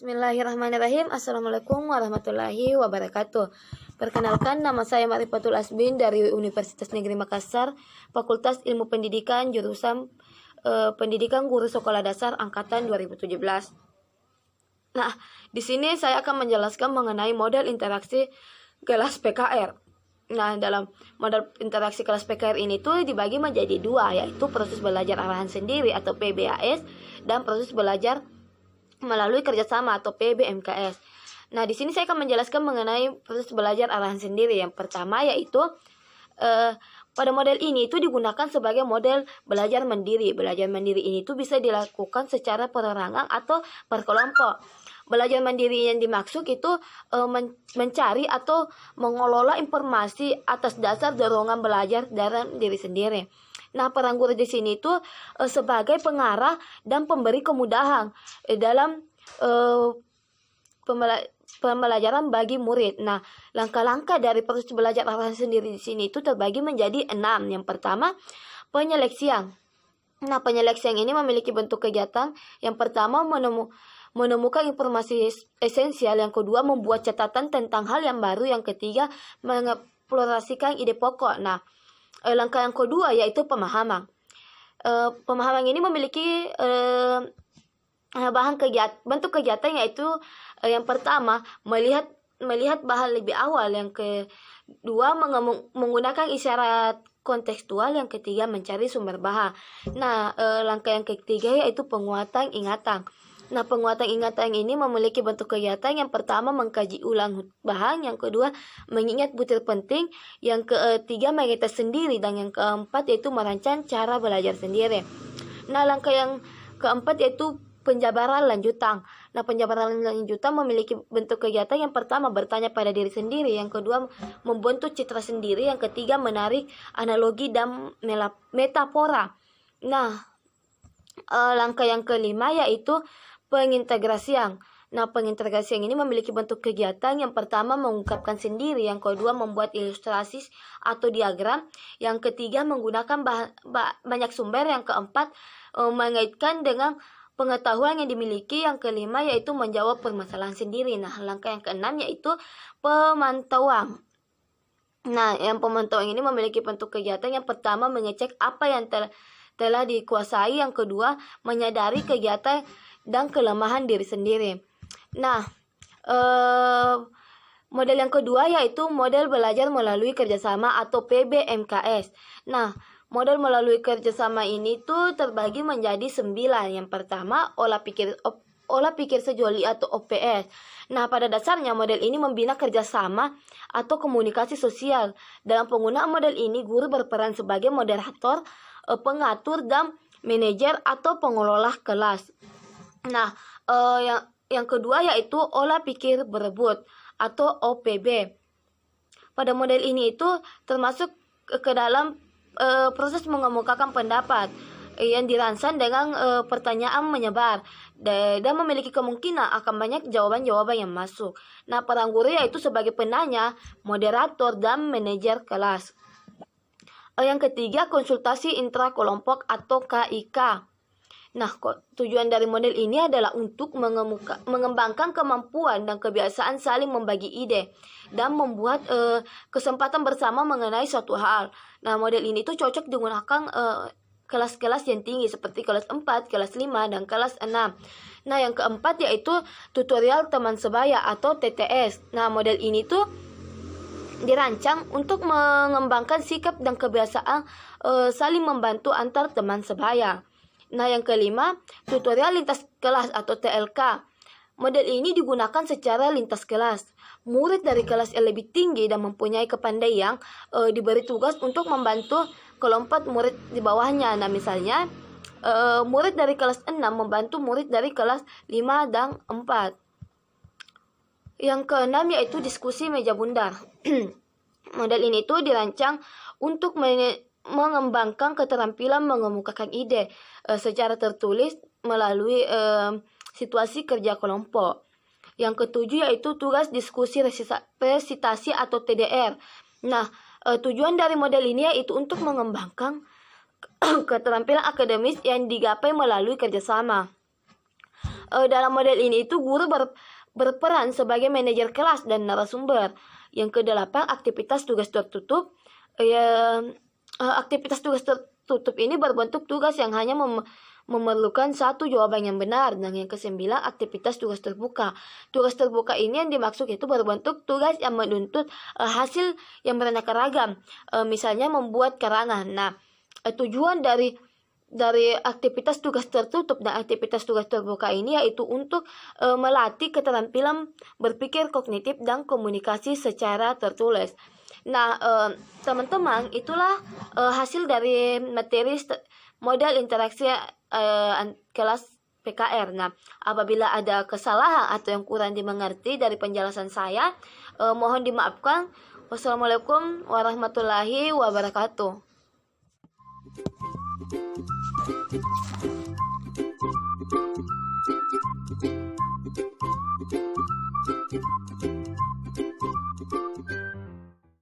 Bismillahirrahmanirrahim. Assalamualaikum warahmatullahi wabarakatuh. Perkenalkan, nama saya Marifatul Asbin dari Universitas Negeri Makassar, Fakultas Ilmu Pendidikan, jurusan Pendidikan Guru Sekolah Dasar angkatan 2017. Nah, di sini saya akan menjelaskan mengenai model interaksi kelas PKR. Nah, dalam model interaksi kelas PKR ini tuh dibagi menjadi dua, yaitu proses belajar arahan sendiri atau PBAS dan proses belajar melalui kerjasama atau PBMKS. Nah, di sini saya akan menjelaskan mengenai proses belajar arahan sendiri. Yang pertama yaitu pada model ini itu digunakan sebagai model belajar mandiri. Belajar mandiri ini itu bisa dilakukan secara perorangan atau per kelompok. Belajar mandiri yang dimaksud itu mencari atau mengelola informasi atas dasar dorongan belajar dalam diri sendiri. Nah, peran guru di sini itu sebagai pengarah dan pemberi kemudahan dalam pembelajaran bagi murid. Nah, langkah-langkah dari proses belajar arahan sendiri di sini itu terbagi menjadi 6. Yang pertama, penyeleksian. Nah, penyeleksian ini memiliki bentuk kegiatan. Yang pertama, menemukan informasi esensial. Yang kedua, membuat catatan tentang hal yang baru. Yang ketiga, mengeksplorasikan ide pokok. Nah, langkah yang kedua yaitu pemahaman. Pemahaman ini memiliki bentuk kegiatan yaitu yang pertama melihat bahan lebih awal, yang kedua menggunakan isyarat kontekstual, yang ketiga mencari sumber bahan. Nah, langkah yang ketiga yaitu penguatan ingatan. Nah, penguatan ingatan ini memiliki bentuk kegiatan. Yang pertama mengkaji ulang bahan, yang kedua mengingat butir penting, yang ketiga mengingat sendiri, dan yang keempat yaitu merancang cara belajar sendiri. Nah, langkah yang keempat yaitu penjabaran lanjutan. Nah, penjabaran lanjutan memiliki bentuk kegiatan. Yang pertama bertanya pada diri sendiri, yang kedua membentuk citra sendiri, yang ketiga menarik analogi dan metafora. Nah, langkah yang kelima yaitu pengintegrasian. Nah, pengintegrasian ini memiliki bentuk kegiatan. Yang pertama mengungkapkan sendiri, yang kedua membuat ilustrasi atau diagram, yang ketiga menggunakan banyak sumber, yang keempat mengaitkan dengan pengetahuan yang dimiliki, yang kelima yaitu menjawab permasalahan sendiri. Nah, langkah yang keenam yaitu pemantauan. Nah, yang pemantauan ini memiliki bentuk kegiatan. Yang pertama mengecek apa yang telah dikuasai, yang kedua menyadari kegiatan dan kelemahan diri sendiri. Nah, model yang kedua yaitu model belajar melalui kerjasama atau PBMKS. Nah, model melalui kerjasama ini tuh terbagi menjadi 9. Yang pertama, olah pikir sejoli atau OPS. Nah, pada dasarnya model ini membina kerjasama atau komunikasi sosial. Dalam penggunaan model ini, guru berperan sebagai moderator, pengatur, dan manajer atau pengelola kelas. Nah, yang kedua yaitu olah pikir berebut atau OPB. Pada model ini itu termasuk ke dalam proses mengemukakan pendapat yang dirancang dengan pertanyaan menyebar dan memiliki kemungkinan akan banyak jawaban-jawaban yang masuk. Nah, peran guru yaitu sebagai penanya, moderator, dan manajer kelas. Yang ketiga, konsultasi intrakelompok atau KIK. Nah, tujuan dari model ini adalah untuk mengembangkan kemampuan dan kebiasaan saling membagi ide dan membuat kesempatan bersama mengenai suatu hal. Nah, model ini tuh cocok digunakan kelas-kelas yang tinggi seperti kelas 4, kelas 5, dan kelas 6. Nah, yang keempat yaitu tutorial teman sebaya atau TTS. Nah, model ini tuh dirancang untuk mengembangkan sikap dan kebiasaan saling membantu antar teman sebaya. Nah, yang kelima, tutorial lintas kelas atau TLK. Model ini digunakan secara lintas kelas. Murid dari kelas yang lebih tinggi dan mempunyai kepandaian diberi tugas untuk membantu kelompok murid di bawahnya. Nah, misalnya murid dari kelas 6 membantu murid dari kelas 5 dan 4. Yang keenam yaitu diskusi meja bundar. Model ini tuh dirancang untuk mengembangkan keterampilan mengemukakan ide secara tertulis melalui situasi kerja kelompok. Yang ketujuh yaitu tugas diskusi resitasi atau TDR. Nah, tujuan dari model ini yaitu untuk mengembangkan keterampilan akademis yang digapai melalui kerjasama. dalam model ini itu guru berperan sebagai manajer kelas dan narasumber. Yang kedelapan, aktivitas tugas tertutup. Aktivitas tugas tertutup ini berbentuk tugas yang hanya memerlukan satu jawaban yang benar. Dan yang kesembilan, aktivitas tugas terbuka. Tugas terbuka ini yang dimaksud itu berbentuk tugas yang menuntut hasil yang beraneka ragam. Misalnya membuat karangan. Nah, tujuan dari aktivitas tugas tertutup dan aktivitas tugas terbuka ini yaitu untuk melatih keterampilan berpikir kognitif dan komunikasi secara tertulis. Nah, teman-teman, itulah hasil dari materi model interaksi kelas PKR. Nah, apabila ada kesalahan atau yang kurang dimengerti dari penjelasan saya, mohon dimaafkan. Wassalamualaikum warahmatullahi wabarakatuh. Thank you.